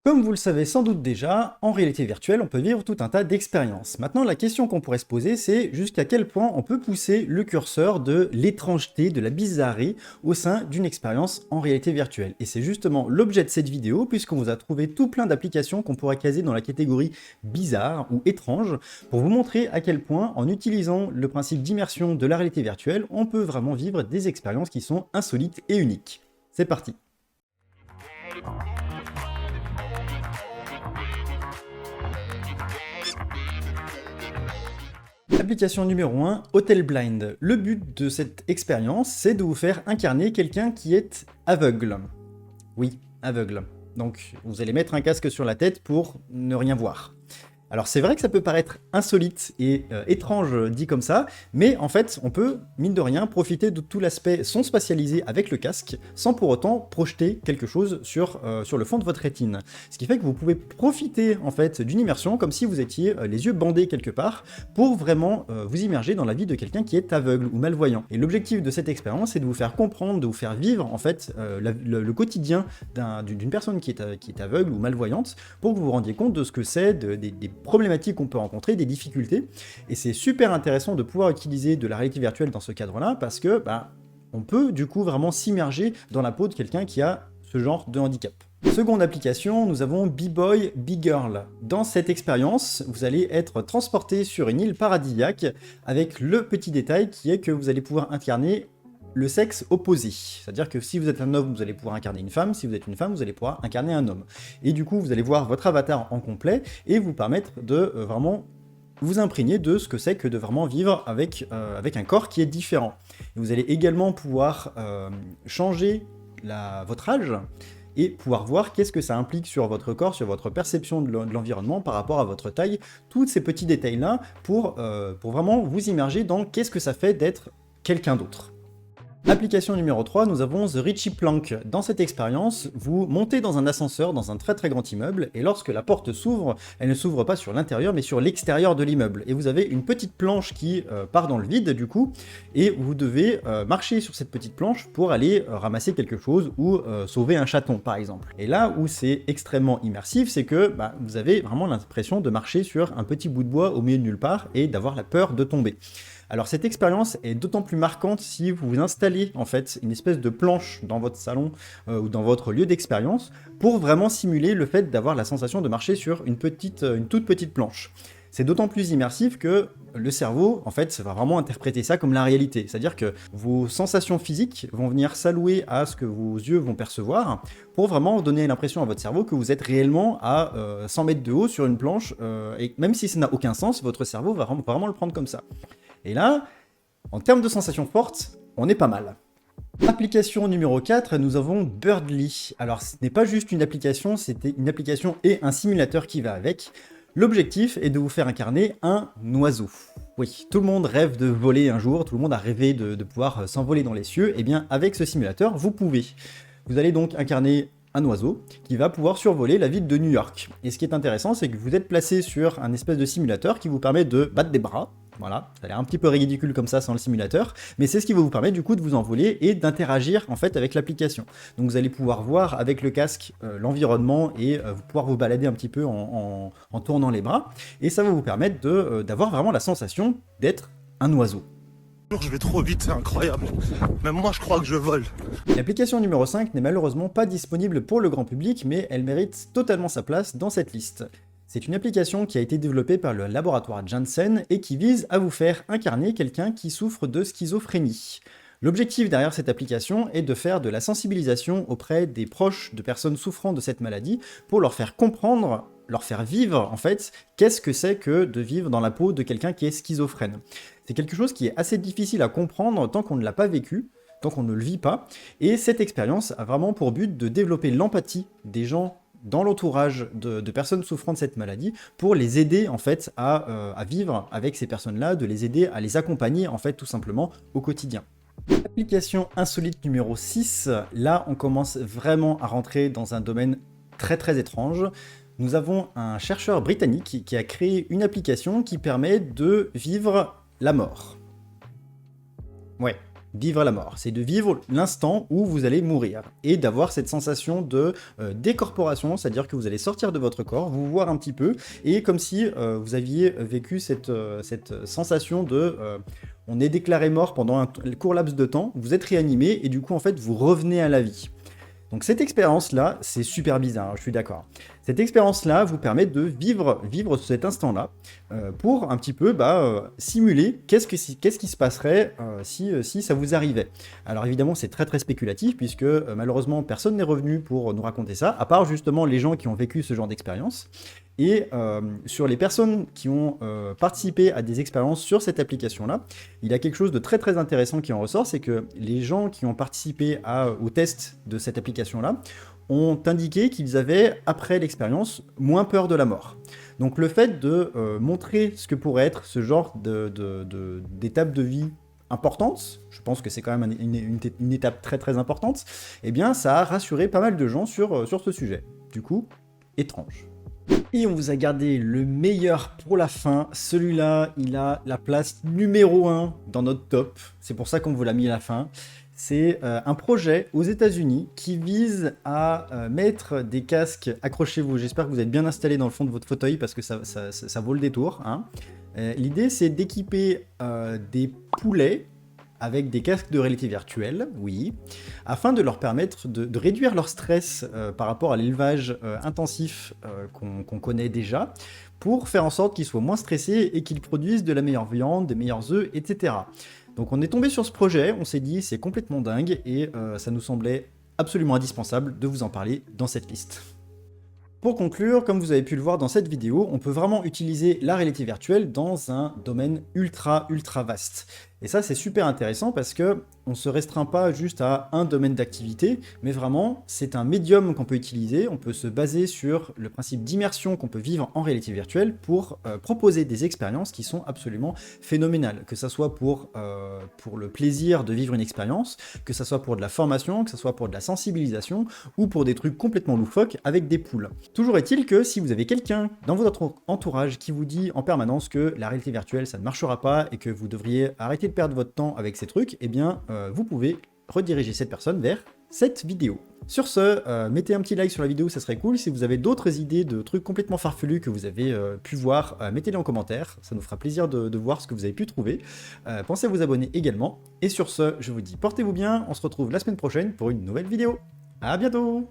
Comme vous le savez sans doute déjà, en réalité virtuelle, on peut vivre tout un tas d'expériences. Maintenant, la question qu'on pourrait se poser, c'est jusqu'à quel point on peut pousser le curseur de l'étrangeté, de la bizarrerie au sein d'une expérience en réalité virtuelle. Et c'est justement l'objet de cette vidéo, puisqu'on vous a trouvé tout plein d'applications qu'on pourrait caser dans la catégorie bizarre ou étrange, pour vous montrer à quel point, en utilisant le principe d'immersion de la réalité virtuelle, on peut vraiment vivre des expériences qui sont insolites et uniques. C'est parti! Application numéro 1, Hotel Blind. Le but de cette expérience, c'est de vous faire incarner quelqu'un qui est aveugle. Oui, aveugle. Donc, vous allez mettre un casque sur la tête pour ne rien voir. Alors c'est vrai que ça peut paraître insolite et étrange dit comme ça, mais en fait on peut, mine de rien, profiter de tout l'aspect son spatialisé avec le casque, sans pour autant projeter quelque chose sur le fond de votre rétine. Ce qui fait que vous pouvez profiter en fait d'une immersion comme si vous étiez les yeux bandés quelque part, pour vraiment vous immerger dans la vie de quelqu'un qui est aveugle ou malvoyant. Et l'objectif de cette expérience, c'est de vous faire comprendre, de vous faire vivre en fait le quotidien d'une personne qui est aveugle ou malvoyante, pour que vous vous rendiez compte de ce que c'est, des problématiques qu'on peut rencontrer, des difficultés, et c'est super intéressant de pouvoir utiliser de la réalité virtuelle dans ce cadre-là, parce que on peut du coup vraiment s'immerger dans la peau de quelqu'un qui a ce genre de handicap. Seconde application, nous avons B-Boy, B-Girl. Dans cette expérience, vous allez être transporté sur une île paradisiaque, avec le petit détail qui est que vous allez pouvoir incarner le sexe opposé. C'est-à-dire que si vous êtes un homme, vous allez pouvoir incarner une femme, si vous êtes une femme, vous allez pouvoir incarner un homme. Et du coup, vous allez voir votre avatar en complet et vous permettre de vraiment vous imprégner de ce que c'est que de vraiment vivre avec un corps qui est différent. Et vous allez également pouvoir changer votre âge et pouvoir voir qu'est-ce que ça implique sur votre corps, sur votre perception de l'environnement par rapport à votre taille, tous ces petits détails-là pour vraiment vous immerger dans qu'est-ce que ça fait d'être quelqu'un d'autre. Application numéro 3, nous avons The Richie Plank. Dans cette expérience, vous montez dans un ascenseur dans un très très grand immeuble, et lorsque la porte s'ouvre, elle ne s'ouvre pas sur l'intérieur mais sur l'extérieur de l'immeuble. Et vous avez une petite planche qui part dans le vide du coup, et vous devez marcher sur cette petite planche pour aller ramasser quelque chose ou sauver un chaton par exemple. Et là où c'est extrêmement immersif, c'est que vous avez vraiment l'impression de marcher sur un petit bout de bois au milieu de nulle part et d'avoir la peur de tomber. Alors cette expérience est d'autant plus marquante si vous installez en fait une espèce de planche dans votre salon ou dans votre lieu d'expérience pour vraiment simuler le fait d'avoir la sensation de marcher sur une toute petite planche. C'est d'autant plus immersif que le cerveau, en fait, va vraiment interpréter ça comme la réalité. C'est-à-dire que vos sensations physiques vont venir s'allouer à ce que vos yeux vont percevoir pour vraiment donner l'impression à votre cerveau que vous êtes réellement à 100 mètres de haut sur une planche et même si ça n'a aucun sens, votre cerveau va vraiment le prendre comme ça. Et là, en termes de sensations fortes, on est pas mal. Application numéro 4, nous avons Birdly. Alors ce n'est pas juste une application, c'était une application et un simulateur qui va avec. L'objectif est de vous faire incarner un oiseau. Oui, tout le monde rêve de voler un jour, tout le monde a rêvé de pouvoir s'envoler dans les cieux, et bien avec ce simulateur, vous pouvez. Vous allez donc incarner un oiseau qui va pouvoir survoler la ville de New York. Et ce qui est intéressant, c'est que vous êtes placé sur un espèce de simulateur qui vous permet de battre des bras. Voilà, ça a l'air un petit peu ridicule comme ça sans le simulateur, mais c'est ce qui va vous permettre du coup de vous envoler et d'interagir en fait avec l'application. Donc vous allez pouvoir voir avec le casque l'environnement et pouvoir vous balader un petit peu en tournant les bras, et ça va vous permettre d'avoir vraiment la sensation d'être un oiseau. Je vais trop vite, c'est incroyable. Même moi, je crois que je vole. L'application numéro 5 n'est malheureusement pas disponible pour le grand public, mais elle mérite totalement sa place dans cette liste. C'est une application qui a été développée par le laboratoire Janssen et qui vise à vous faire incarner quelqu'un qui souffre de schizophrénie. L'objectif derrière cette application est de faire de la sensibilisation auprès des proches de personnes souffrant de cette maladie pour leur faire comprendre, leur faire vivre en fait, qu'est-ce que c'est que de vivre dans la peau de quelqu'un qui est schizophrène. C'est quelque chose qui est assez difficile à comprendre tant qu'on ne l'a pas vécu, tant qu'on ne le vit pas, et cette expérience a vraiment pour but de développer l'empathie des gens dans l'entourage de personnes souffrant de cette maladie pour les aider en fait à vivre avec ces personnes-là, de les aider à les accompagner en fait tout simplement au quotidien. Application insolite numéro 6, là on commence vraiment à rentrer dans un domaine très très étrange. Nous avons un chercheur britannique qui a créé une application qui permet de vivre la mort. Ouais, vivre la mort, c'est de vivre l'instant où vous allez mourir, et d'avoir cette sensation de décorporation, c'est-à-dire que vous allez sortir de votre corps, vous voir un petit peu, et comme si vous aviez vécu cette sensation de... on est déclaré mort pendant un court laps de temps, vous êtes réanimé, et du coup, en fait, vous revenez à la vie. Donc cette expérience-là, c'est super bizarre, je suis d'accord. Cette expérience-là vous permet de vivre cet instant-là pour un petit peu simuler qu'est-ce qui se passerait si ça vous arrivait. Alors évidemment, c'est très très spéculatif puisque malheureusement, personne n'est revenu pour nous raconter ça, à part justement les gens qui ont vécu ce genre d'expérience. Et sur les personnes qui ont participé à des expériences sur cette application-là, il y a quelque chose de très très intéressant qui en ressort, c'est que les gens qui ont participé au test de cette application-là ont indiqué qu'ils avaient, après l'expérience, moins peur de la mort. Donc le fait de montrer ce que pourrait être ce genre d'étape de vie importante, je pense que c'est quand même une étape très très importante, eh bien ça a rassuré pas mal de gens sur ce sujet. Du coup, étrange. Et on vous a gardé le meilleur pour la fin. Celui-là, il a la place numéro 1 dans notre top. C'est pour ça qu'on vous l'a mis à la fin. C'est un projet aux États-Unis qui vise à mettre des casques. Accrochez-vous, j'espère que vous êtes bien installé dans le fond de votre fauteuil parce que ça vaut le détour. Hein. L'idée, c'est d'équiper des poulets avec des casques de réalité virtuelle, oui, afin de leur permettre de réduire leur stress par rapport à l'élevage intensif qu'on connaît déjà, pour faire en sorte qu'ils soient moins stressés et qu'ils produisent de la meilleure viande, des meilleurs œufs, etc. Donc on est tombé sur ce projet, on s'est dit c'est complètement dingue, et ça nous semblait absolument indispensable de vous en parler dans cette liste. Pour conclure, comme vous avez pu le voir dans cette vidéo, on peut vraiment utiliser la réalité virtuelle dans un domaine ultra vaste. Et ça, c'est super intéressant parce que on se restreint pas juste à un domaine d'activité, mais vraiment, c'est un médium qu'on peut utiliser. On peut se baser sur le principe d'immersion qu'on peut vivre en réalité virtuelle pour proposer des expériences qui sont absolument phénoménales. Que ça soit pour le plaisir de vivre une expérience, que ça soit pour de la formation, que ça soit pour de la sensibilisation, ou pour des trucs complètement loufoques avec des poules. Toujours est-il que si vous avez quelqu'un dans votre entourage qui vous dit en permanence que la réalité virtuelle, ça ne marchera pas et que vous devriez arrêter de perdre votre temps avec ces trucs, eh bien, vous pouvez rediriger cette personne vers cette vidéo. Sur ce, mettez un petit like sur la vidéo, ça serait cool. Si vous avez d'autres idées de trucs complètement farfelus que vous avez pu voir, mettez-les en commentaire. Ça nous fera plaisir de voir ce que vous avez pu trouver. Pensez à vous abonner également. Et sur ce, je vous dis portez-vous bien. On se retrouve la semaine prochaine pour une nouvelle vidéo. À bientôt!